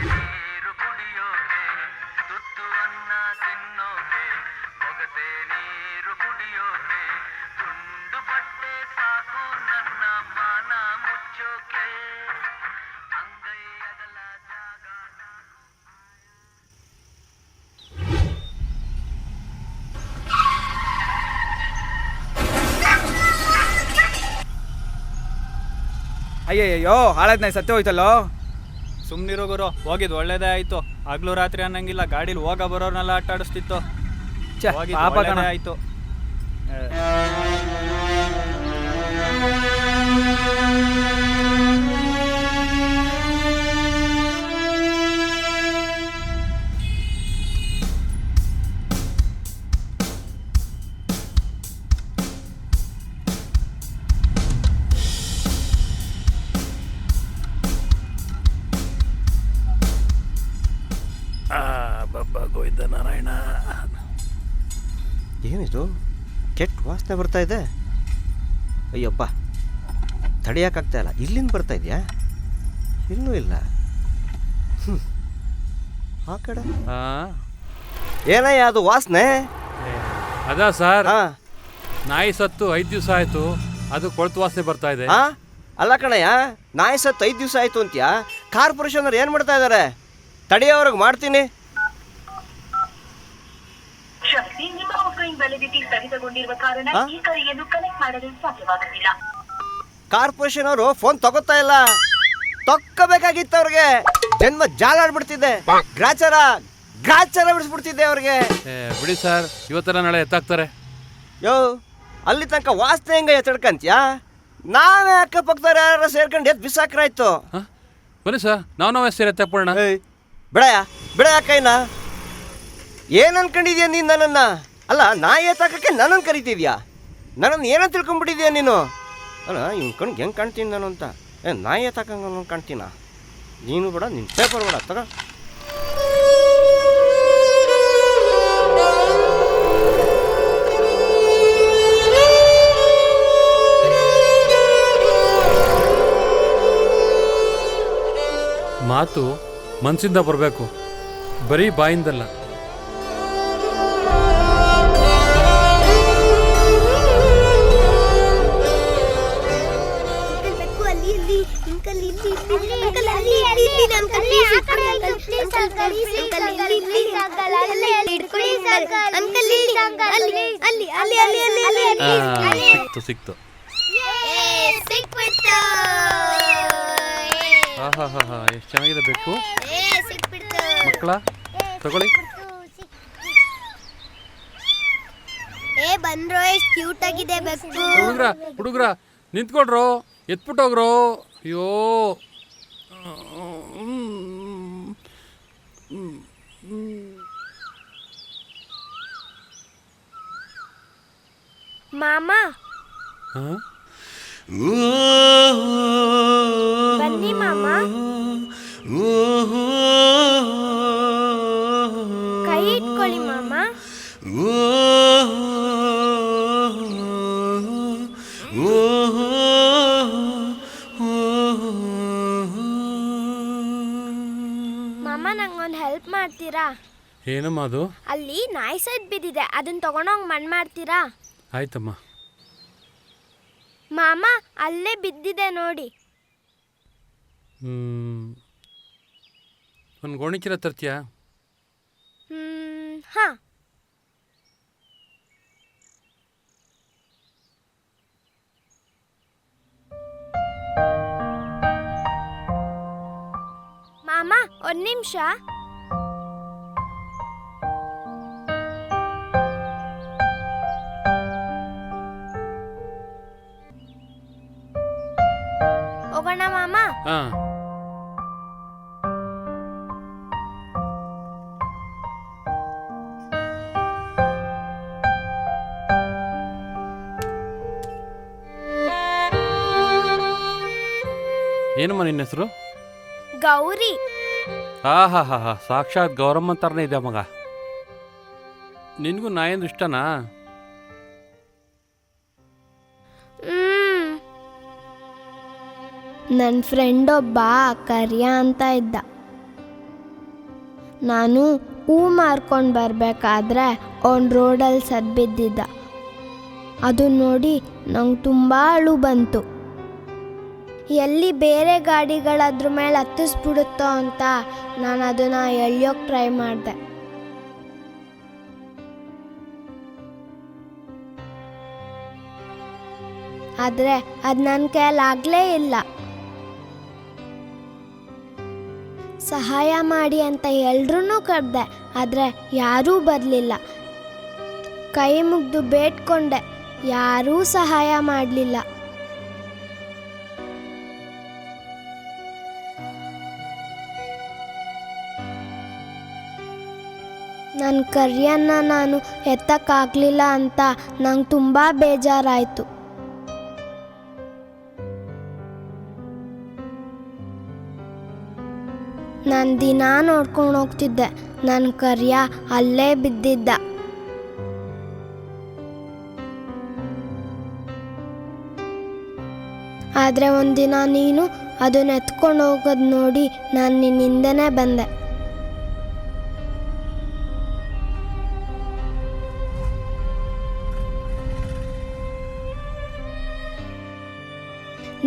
ನೀರು ಕುಡಿಯೋಕೆ ತುತ್ತು ಅನ್ನ ತಿನ್ನೋಕೆ ಬೊಗಸೆ ನೀರು ಕುಡಿಯೋಕೆ ತುಂಡು ಬಟ್ಟೆ ಸಾಕು ನನ್ನ ಮಾನ ಮುಚ್ಚೋಕೆ ಅಂಗೈ ಅಗಲ ಜಾಗ ಅಯ್ಯಯ್ಯೋ ಹಾಳಾದ್ನ ಸತ್ಯ ಹೋಯ್ತಲ್ಲೋ. ಸುಮ್ಮನಿರೋ ಗುರು, ಹೋಗಿದ್ದು ಒಳ್ಳೇದೇ ಆಯಿತು. ಹಗಲು ರಾತ್ರಿ ಅನ್ನಂಗಿಲ್ಲ, ಗಾಡೀಲಿ ಹೋಗ ಬರೋರ್ನೆಲ್ಲ ಆಟ ಆಡಿಸ್ತಿತ್ತು. ಪಾಪ ಕಣ. ಆಯಿತು. ಗೋವಿಂದ ನಾರಾಯಣ. ಏನಿದು ಕೆಟ್ಟ ವಾಸನೆ ಬರ್ತಾ ಇದೆ? ಅಯ್ಯಪ್ಪ, ತಡೆಯೋಕ್ಕಾಗ್ತಾ ಇಲ್ಲ. ಇಲ್ಲಿಂದ ಬರ್ತಾ ಇದೆಯಾ? ಇನ್ನೂ ಇಲ್ಲ. ಆ ಕಡೆ ಏನಯ್ಯ ಅದು ವಾಸನೆ? ಅದಾ ಸರ್, ಹಾಂ, ನಾಯಿ ಸತ್ತು 5 ದಿವಸ ಆಯಿತು, ಅದು ಕೊಳ್ತು ವಾಸನೆ ಬರ್ತಾ ಇದೆ. ಹಾಂ ಅಲ್ಲ ಕಣಯ್ಯ, ನಾಯಿ ಸತ್ತು 5 ದಿವಸ ಆಯಿತು ಅಂತೀಯಾ? ಕಾರ್ಪೊರೇಷನವ್ರು ಏನು ಮಾಡ್ತಾ ಇದ್ದಾರೆ? ತಡೆಯೋವ್ರಿಗೆ ಮಾಡ್ತೀನಿ. ಶಕ್ತಿ ನಿಮ್ಮ ಮೊಬೈಲ್ ವ್ಯಾಲಿಡಿಟಿ ಸ್ಥಗಿತಗೊಂಡಿರುವ ಕಾರಣ ಈ ಕರೆಯನ್ನು ಕನೆಕ್ಟ್ ಮಾಡಲು ಸಾಧ್ಯವಾಗುತ್ತಿಲ್ಲ. ಕಾರ್ಪೊರೇಷನ್ ಅವರು ಫೋನ್ ತಗೋತಾ ಇಲ್ಲ. ತಕ್ಕೋಬೇಕಾಗಿತ್ತು ಅವ್ರಿಗೆ. ಜನ್ಮ ಜಾಲಾಡ್ಬಿಡ್ತಿದ್ದೆ. ಗ್ರಾಚಾರ ಬಿಡಿಸ್ಬಿಡ್ತಿದ್ದೆ ಅವ್ರಿಗೆ. ಬಿಡಿ ಸರ್, ಇವತ್ತೆಲ್ಲ ನಾಳೆ ಎತ್ತಾಕ್ತಾರೆ. ಯೋ, ಅಲ್ಲಿ ತನಕ ವಾಸನೆ ಹೆಂಗ ಎತ್ತಡ್ಕಂತ್ಯಾ? ನಾವೇ ಅಕ್ಕಪಕ್ಕದವ್ರು ಯಾರು ಸೇರ್ಕೊಂಡು ಎದ್ದು ಬಿಸಾಕ್ರಾಯ್ತು. ಬನ್ನಿ ಸರ್, ನಾವೇ ಸೇರಿ ಎತ್ತಾಕ್ಬಿಡೋಣ. ಬಿಡಯ ಕೈನ. ಏನು ಅನ್ಕೊಂಡಿದ್ಯಾ ನೀನು ನನ್ನನ್ನ? ಅಲ್ಲ, ನಾಯಿ ಎತ್ತಾಕಕ್ಕೆ ನನ್ನನ್ನು ಕರಿತಿದ್ಯಾ? ನನ್ನನ್ನು ಏನಂತ ತಿಳ್ಕೊಂಡ್ಬಿಟ್ಟಿದ್ಯಾ ನೀನು? ಅಲ್ಲ, ಇವ್ನ ಕಣ್ಗೆ ಹೆಂಗೆ ಕಾಣ್ತೀನಿ ನಾನು ಅಂತ? ನಾಯಿ ಎತ್ತಾಕಂಗೆ ನಾನು ಕಾಣ್ತೀನ? ನೀನು ಬೇಡ, ನಿನ್ನ ಪೇಪರ್ ಬೇಡ, ತಗೋ. ಮಾತು ಮನಸ್ಸಿಂದ ಬರಬೇಕು, ಬರೀ ಬಾಯಿಂದಲ್ಲ. ಸಿಕ್ತು. ಎಷ್ಟು ಚೆನ್ನಾಗಿದೆ ಬೇಕು ಮಕ್ಕಳ, ತಗೊಳ್ಳಿ. ಬಂದ್ರೋ, ಎಷ್ಟು ಕ್ಯೂಟ್ ಆಗಿದೆ ಬೇಕು. ಹುಡುಗ್ರ ನಿಂತ್ಕೊಡ್ರು, ಎತ್ಬಿಟ್ಟೋಗ್ರು. ಅಯ್ಯೋ, ಮಾಮ ಬನ್ನಿ ಮಾಮ, ಕೈ ಇಟ್ಕೊಳ್ಳಿ ಮಾಮ. ಮಾಮ, ನಂಗೊಂದು ಹೆಲ್ಪ್ ಮಾಡ್ತೀರಾ? ಏನಮ್ಮ ಅದು? ಅಲ್ಲಿ ನಾಯಿ ಸೈಡ್ ಬಿದ್ದಿದೆ, ಅದನ್ನ ತಗೊಂಡೋಗಿ ಮಣ್ಣು ಮಾಡ್ತೀರಾ? ಆಯ್ತಮ್ಮ. ಮಾಮ, ಅಲ್ಲೇ ಬಿದ್ದಿದೆ ನೋಡಿ. ಒಂದು ಗೋಣಿಚೀಲ ತರ್ತೀಯಾ? ಹಾಂ. ಮಾಮ, ಒಂದು ನಿಮಿಷ. ಹೋಗೋಣ ಮಾಮ. ಹಾಂ. ಏನಮ್ಮ ನಿನ್ನ ಹೆಸರು? ಗೌರಿ. ಹಾ, ಸಾಕ್ಷಾತ್ ಗೌರಮ್ಮ ಥರನೇ ಇದೆ ಮಗ. ನಿನಗೂ ನಾಯಂದು ಇಷ್ಟನಾ? ನನ್ನ ಫ್ರೆಂಡ್ ಒಬ್ಬ ಕರಿಯ ಅಂತ ಇದ್ದ. ನಾನು ಹೂ ಮಾರ್ಕೊಂಡು ಬರಬೇಕಾದ್ರೆ ಅವ್ನು ರೋಡಲ್ಲಿ ಸದ್ಬಿದ್ದಿದ್ದ. ಅದು ನೋಡಿ ನಂಗೆ ತುಂಬ ಅಳು ಬಂತು. ಎಲ್ಲಿ ಬೇರೆ ಗಾಡಿಗಳದ್ರ ಮೇಲೆ ಹತ್ತಿಸ್ಬಿಡುತ್ತೋ ಅಂತ ನಾನು ಅದನ್ನು ಎಳ್ಯೋಕ್ಕೆ ಟ್ರೈ ಮಾಡಿದೆ. ಆದರೆ ಅದು ನನ್ನ ಕೈಯಲ್ಲಾಗಲೇ ಇಲ್ಲ. ಸಹಾಯ ಮಾಡಿ ಅಂತ ಎಲ್ರೂ ಕರೆದೆ, ಆದರೆ ಯಾರೂ ಬರಲಿಲ್ಲ. ಕೈ ಮುಗಿದು ಬೇಡ್ಕೊಂಡೆ, ಯಾರೂ ಸಹಾಯ ಮಾಡಲಿಲ್ಲ. ನನ್ನ ಕರಿಯನ್ನ ನಾನು ಎತ್ತಕ್ಕಾಗಲಿಲ್ಲ ಅಂತ ನಂಗೆ ತುಂಬ ಬೇಜಾರಾಯಿತು. ನಾನು ದಿನ ನೋಡ್ಕೊಂಡು ಹೋಗ್ತಿದ್ದೆ, ನನ್ನ ಕರಿಯ ಅಲ್ಲೇ ಬಿದ್ದಿದ್ದ. ಆದರೆ ಒಂದಿನ ನೀನು ಅದನ್ನ ಎತ್ಕೊಂಡು ಹೋಗೋದು ನೋಡಿ ನಾನು ನಿನ್ನಿಂದನೇ ಬಂದೆ.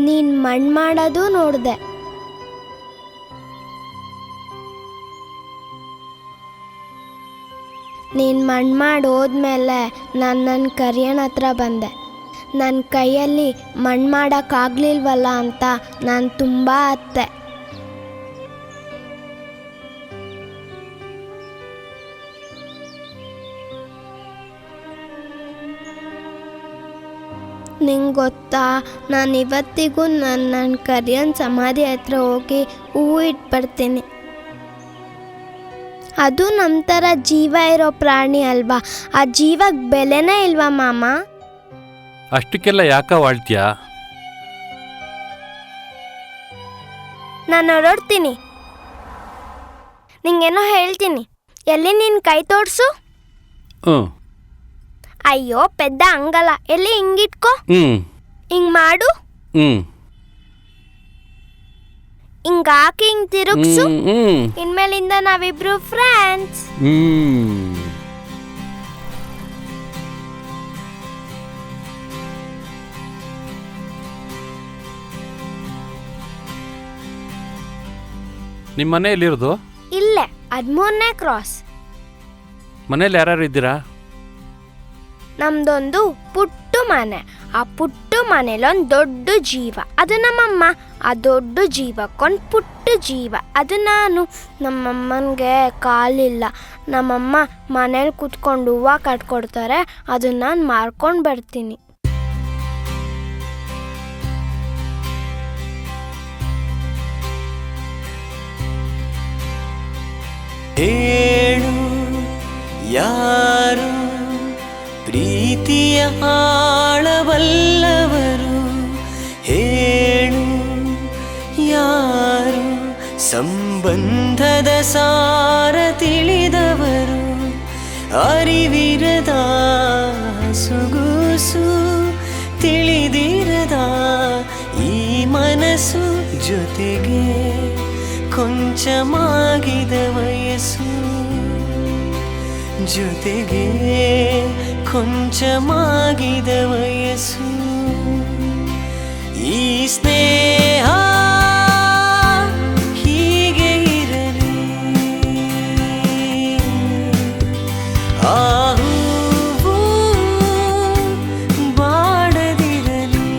ನೀನು ಮಣ್ಣು ಮಾಡೋದು ನೋಡಿದೆ. ನೀನು ಮಣ್ಣು ಮಾಡಿ ಹೋದ್ಮೇಲೆ ನಾನು ನನ್ನ ಕರಿಯನ ಹತ್ರ ಬಂದೆ. ನನ್ನ ಕೈಯಲ್ಲಿ ಮಣ್ಣು ಮಾಡೋಕ್ಕಾಗಲಿಲ್ವಲ್ಲ ಅಂತ ನಾನು ತುಂಬ ಅತ್ತೆ. ನಿಂಗೆ ಗೊತ್ತಾ, ನಾನು ಇವತ್ತಿಗೂ ನನ್ನ ಕರಿಯನ ಸಮಾಧಿ ಹತ್ರ ಹೋಗಿ ಹೂವು ಇಟ್ಬಿಡ್ತೀನಿ. ಅದು ನಮ್ಮ ಥರ ಜೀವ ಇರೋ ಪ್ರಾಣಿ ಅಲ್ವಾ, ಆ ಜೀವಕ್ಕೆ ಬೆಲೆನೇ ಇಲ್ವಾ ಮಾಮ? ಅಷ್ಟಕ್ಕೆಲ್ಲ ಯಾಕ ವಾಳ್ತೀಯಾ? ನಾನು ಹೊರಡ್ತೀನಿ, ನಿಂಗೇನೋ ಹೇಳ್ತೀನಿ. ಎಲ್ಲಿ ನಿನ್ನ ಕೈ ತೋರಿಸು. ಅಯ್ಯೋ ಪೆದ್ದ ಹಂಗಲ್ಲ, ಎಲ್ಲಿ ಹಿಂಗಿಟ್ಕೋ, ಹಿಂಗೆ ಮಾಡು, ಹಿಂಗೆ ಹಾಕಿ ಹಿಂಗೆ ತಿರುಗಿಸು. ಇನ್ಮೇಲಿಂದ ನಾವಿಬ್ರು ಫ್ರೆಂಡ್ಸ್. ನಿಮ್ಮ ಮನೆ ಎಲ್ಲಿರೋದು? ಇಲ್ಲೇ 13ನೇ ಕ್ರಾಸ್. ಮನೇಲಿ ಯಾರ್ಯಾರು ಇದ್ದೀರಾ? ನಮ್ದೊಂದು ಪುಟ್ಟು ಮನೆ. ಆ ಪುಟ್ಟು ಮನೇಲೊಂದು ದೊಡ್ಡ ಜೀವ, ಅದು ನಮ್ಮಮ್ಮ. ಆ ದೊಡ್ಡ ಜೀವಕ್ಕೊಂದು ಪುಟ್ಟ ಜೀವ, ಅದು ನಾನು. ನಮ್ಮಮ್ಮನಿಗೆ ಕಾಲಿಲ್ಲ. ನಮ್ಮಮ್ಮ ಮನೇಲಿ ಕೂತ್ಕೊಂಡು ಹೂವು ಕಟ್ಕೊಡ್ತಾರೆ, ಅದನ್ನ ನಾನು ಮಾರ್ಕೊಂಡು ಬರ್ತೀನಿ. ಹೇಳು ಯಾರು ಪ್ರೀತಿಯ ಆಳವಲ್ಲವರು, ಹೇಳು ಯಾರು ಸಂಬಂಧದ ಸಾರ ತಿಳಿದವರು, ಅರಿವಿರದ ಸುಗುಸು ತಿಳಿದಿರದ ಈ ಮನಸ್ಸು, ಜೊತೆಗೆ ಕೊಂಚ ಮಾಗಿದ ವಯಸ್ಸು, ಜೊತೆಗೆ ಕೊಂಚ ಮಾಗಿದ ವಯಸ್ಸು. ಈ ಸ್ನೇಹ ಹೀಗೆ ಇರಲಿ, ಆ ಹೂವು ಬಾಡದಿರಲಿ.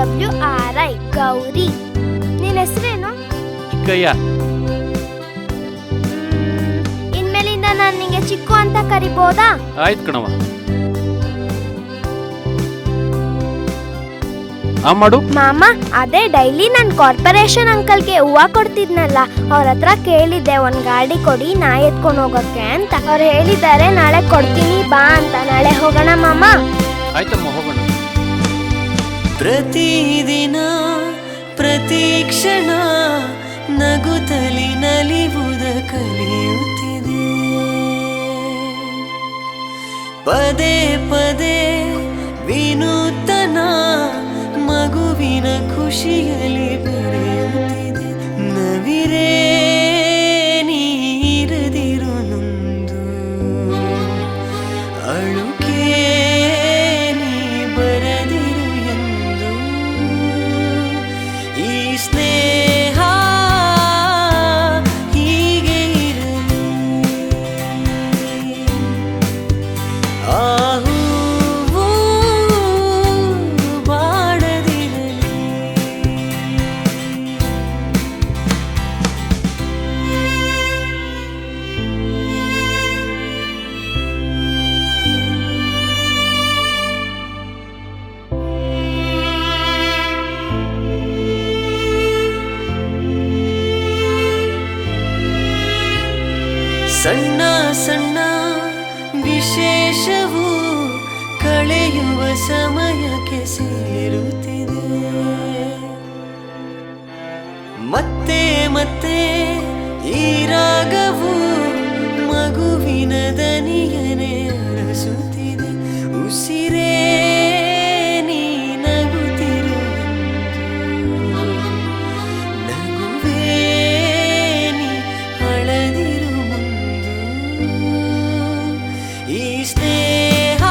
COWRI ಗೌರಿ. ನಿನ್ನ ಹೆಸರೇನು? ಚಿಕ್ಕಯ್ಯ. ಇನ್ಮೇಲಿಂದ ನಾನು ನಿಂಗೆ ಚಿಕ್ಕು ಅಂತ ಕರಿಬೋದಾ? ಆಯ್ತು ಕಣವ. ಮಾಡು ಮಾಮ, ಅದೇ ಡೈಲಿ ನಾನು ಕಾರ್ಪೊರೇಷನ್ ಅಂಕಲ್ಗೆ ಹೂವು ಕೊಡ್ತಿದ್ನಲ್ಲ, ಅವ್ರ ಹತ್ರ ಕೇಳಿದ್ದೆ ಒಂದು ಗಾಡಿ ಕೊಡಿ ನಾ ಎತ್ಕೊಂಡು ಹೋಗೋಕ್ಕೆ ಅಂತ. ಅವ್ರು ಹೇಳಿದ್ದಾರೆ ನಾಳೆ ಕೊಡ್ತೀನಿ ಬಾ ಅಂತ. ನಾಳೆ ಹೋಗೋಣ ಮಾಮ? ಆಯ್ತಮ್ಮ, ಹೋಗೋಣ. ಪ್ರತಿದಿನ ಪ್ರತಿ ಕ್ಷಣ ನಗುತ್ತಲಿ ನಲಿವುದ ಕಲಿಯುತ್ತಿದೆ, ಪದೇ ಪದೇ ವಿನೂತನ ಮಗುವಿನ ಖುಷಿಯಲ್ಲಿ ಬೆರೆ ಸಣ್ಣ ಸಣ್ಣ ವಿಶೇಷವು ಕಳೆಯುವ ಸಮಯಕ್ಕೆ ಸೇರುತ್ತಿದೆ. ಮತ್ತೆ ಮತ್ತೆ ಈ ರಾಗವು ಮಗುವಿನ ದನಿಯನೆ ಅರಸುತ್ತಿದೆ. ಉಸಿರೇ ನೀ ನಗುತ್ತಿರು, ನಗುವೇ ನೀ ಅಳದಿರು ಮುಂದು. ಈ ಸ್ನೇಹ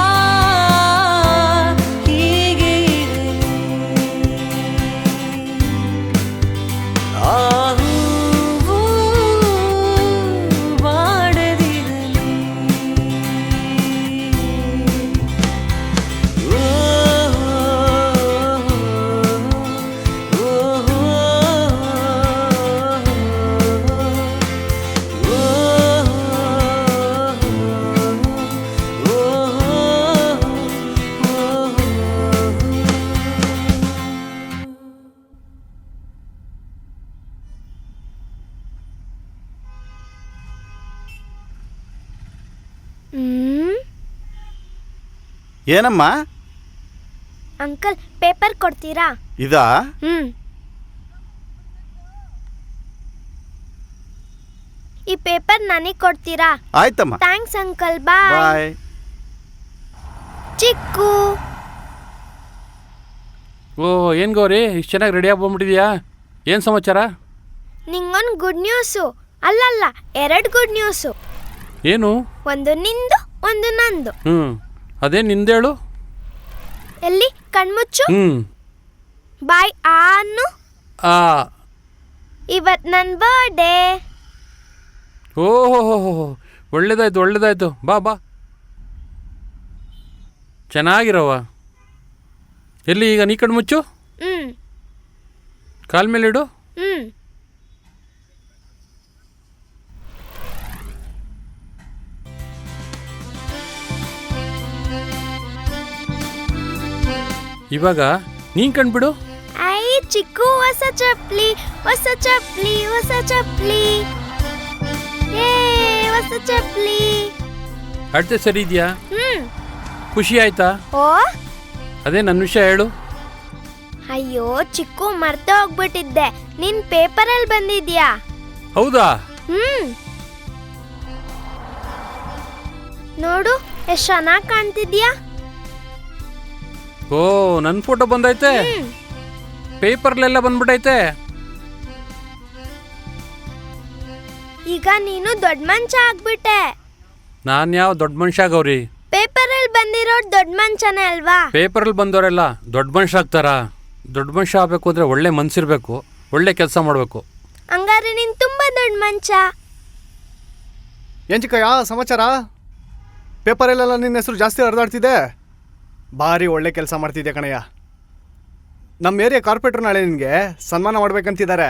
ಹೀಗೆ ಇರಲಿ. ಆ ಹೂವು ಬಾಡದಿರಲಿ. ಓ ಏನಮ್ಮ ಅಂಕಲ್ ಪೇಪರ್ ಕೊಡ್ತೀರಾ? ಇದಾ? ಈ ಪೇಪರ್ ನನಗೆ ಕೊಡ್ತೀರಾ? ಆಯ್ತಮ್ಮ. Thanks uncle. ಬಾಯ್. ಬಾಯ್. ಚಿಕ್ಕು. ಓ ಏನು ಗೌರಿ ಇಷ್ಟು ಚೆನ್ನಾಗಿ ರೆಡಿಯಾಗಿ ಬಂದ್ಬಿಟ್ಟಿದ್ಯಾ? ಏನು ಸಮಾಚಾರ? ನಿಂಗೊಂದು ಗುಡ್ ನ್ಯೂಸು. ಅಲ್ಲಲ್ಲ, 2 ಗುಡ್ ನ್ಯೂಸು. ಏನು? ಒಂದು ನಿಂದು, ಒಂದು ನಂದು. ಅದೇ ನಿಂದೇಳು. ಎಲ್ಲಿ? ಕಣ್ಮುಚ್ಚು. ಬಾಯ್ ಆನು. ಇವತ್ತು ನನ್ನ ಬರ್ಡೇ. ಓಹೋ ಒಳ್ಳೇದಾಯ್ತು ಒಳ್ಳೇದಾಯ್ತು. ಬಾ ಬಾ, ಚೆನ್ನಾಗಿರವ. ಎಲ್ಲಿ ಈಗ ನೀ ಕಣ್ಮುಚ್ಚು, ಕಾಲ ಮೇಲೆ ಇಡು. ಇವಾಗ ನೀನ್ ಕಣ್ಬಿಡು. ಐ ಚಿಕ್ಕು, ಹೊಸ ಚಪ್ಲಿ ಹೊಸ ಚಪ್ಲಿ ಹೊಸ ಚಪ್ಲಿ. ಹೊಸ ಚಪ್ಲಿ. ಅಳತೆ ಸರಿ ಇದೆಯಾ? ಖುಷಿ ಆಯ್ತಾ? ಓ ಅದೇ ನನ್ನ ವಿಷಯ ಹೇಳು. ಅಯ್ಯೋ ಚಿಕ್ಕು, ಮರ್ತೆ ಹೋಗ್ಬಿಟ್ಟಿದ್ದೆ. ನಿನ್ ಪೇಪರಲ್ಲಿ ಬಂದಿದ್ಯಾ? ಹೌದಾ? ನೋಡು ಎಷ್ಟು ಚೆನ್ನಾಗಿ ಕಾಣ್ತಿದ್ಯಾ. ಓ ನನ್ನ ಫೋಟೋ ಬಂದೈತೆ, ಪೇಪರ್ಲೆಲ್ಲ ಬಂದ್ಬಿಟ್ಟೈತೆ. ಈಗ ನೀನು ದೊಡ್ಡ ಮನುಷ್ಯ ಆಗ್ಬಿಟ್ಟೆ. ನಾನು ಯಾವ ದೊಡ್ಡ ಮನುಷ್ಯ ಗೌರಿ? ಪೇಪರಲ್ಲಿ ಬಂದಿರೋರು ದೊಡ್ಡ ಮನುಷ್ಯನೇ ಅಲ್ವಾ? ಪೇಪರಲ್ಲಿ ಬಂದವರೆಲ್ಲ ದೊಡ್ಡ ಮನುಷ್ಯ ಆಗ್ತಾರಾ? ದೊಡ್ಡ ಮನುಷ್ಯ ಆಗಬೇಕು ಅಂದರೆ ಒಳ್ಳೆ ಮನಸ್ಸಿರಬೇಕು, ಒಳ್ಳೆ ಕೆಲಸ ಮಾಡಬೇಕು. ಹಂಗಾರೆ ನೀನು ತುಂಬ ದೊಡ್ಡ ಮನುಷ್ಯ. ಏನ್ ಚಿಕ್ಕಯ್ಯ ಸಮಾಚಾರ? ಪೇಪರಲ್ಲೆಲ್ಲ ನಿನ್ನ ಹೆಸರು ಜಾಸ್ತಿ ಹರಿದಾಡ್ತಿದೆ. ಭಾರಿ ಒಳ್ಳೆ ಕೆಲಸ ಮಾಡ್ತಿದ್ದೆ ಕಣಯ್ಯ. ನಮ್ಮ ಏರಿಯಾ ಕಾರ್ಪೊರೇಟರ್ ನಾಳೆ ನಿನಗೆ ಸನ್ಮಾನ ಮಾಡ್ಬೇಕಂತಿದ್ದಾರೆ.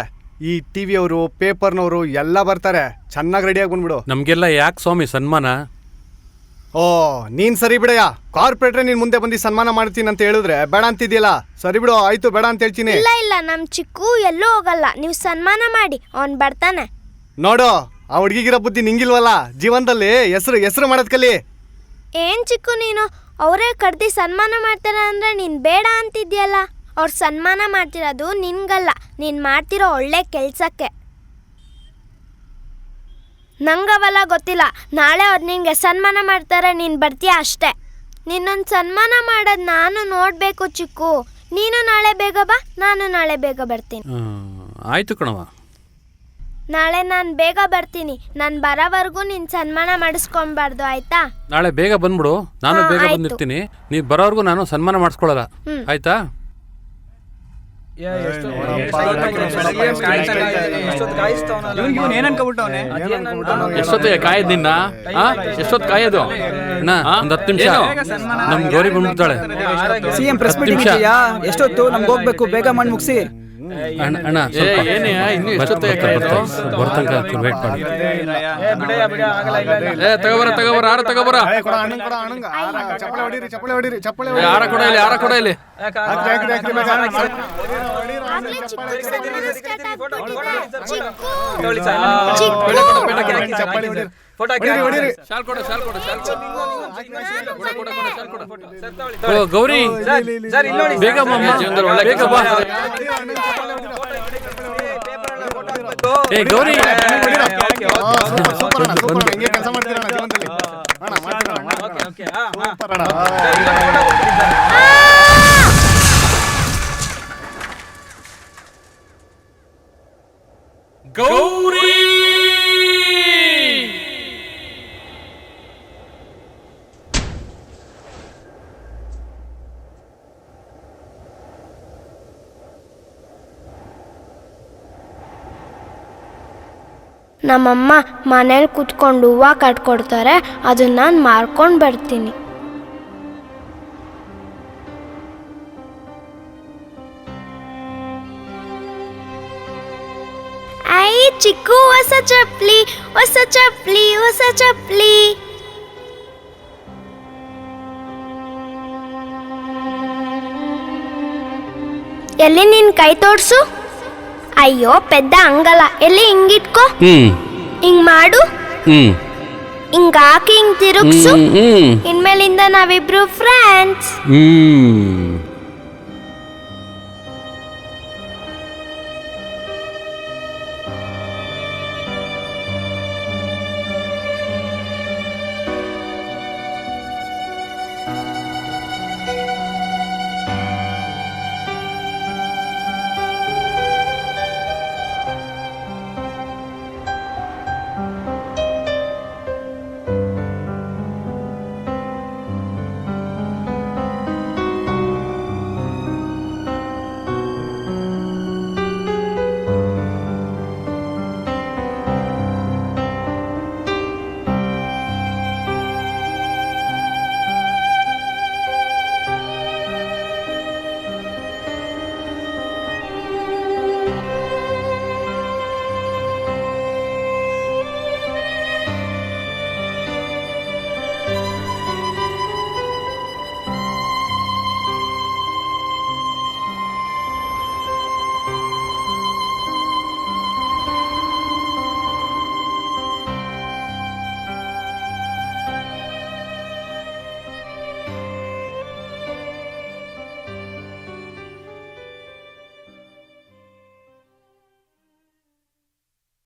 ಈ ಟಿ ವಿಯವರು, ಪೇಪರ್ನವರು ಎಲ್ಲ ಬರ್ತಾರೆ. ಚೆನ್ನಾಗಿ ರೆಡಿಯಾಗಿ ಬಂದ್ಬಿಡು. ನಮಗೆಲ್ಲ ಯಾಕೆ ಸ್ವಾಮಿ ಸನ್ಮಾನ? ಓ ನೀನು ಸರಿ ಬಿಡಯ್ಯ. ಕಾರ್ಪೊರೇಟ್ರೆ ನೀನು ಮುಂದೆ ಬಂದು ಸನ್ಮಾನ ಮಾಡ್ತೀನಿ ಅಂತ ಹೇಳಿದ್ರೆ ಬೇಡ ಅಂತಿದ್ಯಲ್ಲ. ಸರಿ ಬಿಡು, ಆಯ್ತು, ಬೇಡ ಅಂತ ಹೇಳ್ತೀನಿ. ಇಲ್ಲ ನಮ್ಮ ಚಿಕ್ಕು ಎಲ್ಲೂ ಹೋಗಲ್ಲ. ನೀವು ಸನ್ಮಾನ ಮಾಡಿ, ಅವ್ನು ಬರ್ತಾನೆ. ನೋಡು, ಆ ಹುಡುಗಿಗಿರೋ ಬುದ್ಧಿ ನಿಂಗಿಲ್ವಲ್ಲ. ಜೀವನದಲ್ಲಿ ಹೆಸರು ಮಾಡೋದ್ ಕಲಿ. ಏನ್ ಚಿಕ್ಕು ನೀನು? ಅವರೇ ಕಡ್ದು ಸನ್ಮಾನ ಮಾಡ್ತಾರೆ ಅಂದ್ರೆ ನೀನು ಬೇಡ ಅಂತಿದ್ಯಲ್ಲ. ಅವ್ರು ಸನ್ಮಾನ ಮಾಡ್ತಿರೋದು ನಿನ್ಗಲ್ಲ, ನೀನು ಮಾಡ್ತಿರೋ ಒಳ್ಳೆ ಕೆಲಸಕ್ಕೆ. ನಂಗವೆಲ್ಲ ಗೊತ್ತಿಲ್ಲ. ನಾಳೆ ಅವ್ರು ನಿನಗೆ ಸನ್ಮಾನ ಮಾಡ್ತಾರೆ, ನೀನು ಬರ್ತೀಯ ಅಷ್ಟೇ. ನಿನ್ನೊಂದು ಸನ್ಮಾನ ಮಾಡೋದು ನಾನು ನೋಡಬೇಕು ಚಿಕ್ಕು. ನೀನು ನಾಳೆ ಬೇಗ ಬಾ, ನಾನು ನಾಳೆ ಬೇಗ ಬರ್ತೀನಿ. ಆಯಿತು ಕಣವ. ನಾಳೆ ನಾನು ಬೇಗ ಬರ್ತೀನಿ. ನಾನು ಬರೋವರೆಗೂ ನೀನು ಸನ್ಮಾನ ಮಾಡಿಸ್ಕೊಬಾರ್ದು, ಆಯ್ತಾ? ನಾಳೆ ಬೇಗ ಬಂದ್ಬಿಡು, ನಾನು ಬೇಗ ಬಂದಿರ್ತೀನಿ. ನೀವು ಬರೋವರೆಗೂ ನಾನು ಸನ್ಮಾನ ಮಾಡಿಸ್ಕೊಳ್ಳಲ್ಲ, ಆಯ್ತಾ? ಎಷ್ಟೊತ್ತಿಗೆ ಕಾಯ್ದು ನಿನ್ನ? ಎಷ್ಟೊತ್ತು ಕಾಯೋದು? ಒಂದು 10 ನಿಮಿಷ. ನಮ್ ಗೌರಿ ಬಂದ್ಬಿಡ್ತಾಳೆ. ಸಿಎಂ ಪ್ರೆಸ್ ಮೀಟಿಂಗ್ ಇದೆಯಾ? ಎಷ್ಟೊತ್ತು? ನಮ್ಗೆ ಹೋಗ್ಬೇಕು, ಬೇಗ ಮಾಡಿ ಮುಗಿಸಿ. ಅಣ್ಣ ಅಣ್ಣ ಬರ್ತಂಕ ವೇಟ್ ಮಾಡಿ ತಗೋಬರ ಆರ ತಗೋಬರ ಚಪ್ಪಳೆ ಹೊಡೀರಿ ಚಪ್ಪಳೆ ಹೊಡೀರಿ ಚಪ್ಪಳೆ ಆರ ಕೊಡ ಇಲ್ಲಿ ಆರ ಕೊಡ ಇಲ್ಲಿ ಗೌರಿ ಬೇಗ ಬೇಗ ಬಾ ಏ ಗೌರಿ ಹೆಂಗೆ ಕೆಲಸ ಮಾಡ್ತೀರಣ್ಣ ಜೀವನದಲ್ಲಿ ಅಣ್ಣ ಮಾಡ್ತೀರಣ್ಣ ಗೌರಿ ನಮ್ಮಮ್ಮ ಮನೇಲಿ ಕುತ್ಕೊಂಡು ಹೂವು ಕಟ್ಕೊಡ್ತಾರೆ, ಅದನ್ನ ನಾನು ಮಾರ್ಕೊಂಡು ಬರ್ತೀನಿ. ಐ ಚಿಕ್ಕು, ಹೊಸ ಚಪ್ಲಿ ಹೊಸ ಚಪ್ಲಿ ಹೊಸ ಚಪ್ಲಿ. ಎಲ್ಲಿ ನಿನ್ ಕೈ ತೋರ್ಸು. ಅಯ್ಯೋ ಪೆದ್ದ ಹಂಗಲ್ಲ, ಎಲ್ಲಿ ಹಿಂಗಿಟ್ಕೋ, ಹಿಂಗ್ ಮಾಡು, ಹಿಂಗ್ ಹಾಕಿ ಹಿಂಗ್ ತಿರುಗ್ಸು. ಇನ್ಮೇಲಿಂದ ನಾವಿಬ್ರು ಫ್ರೆಂಡ್ಸ್.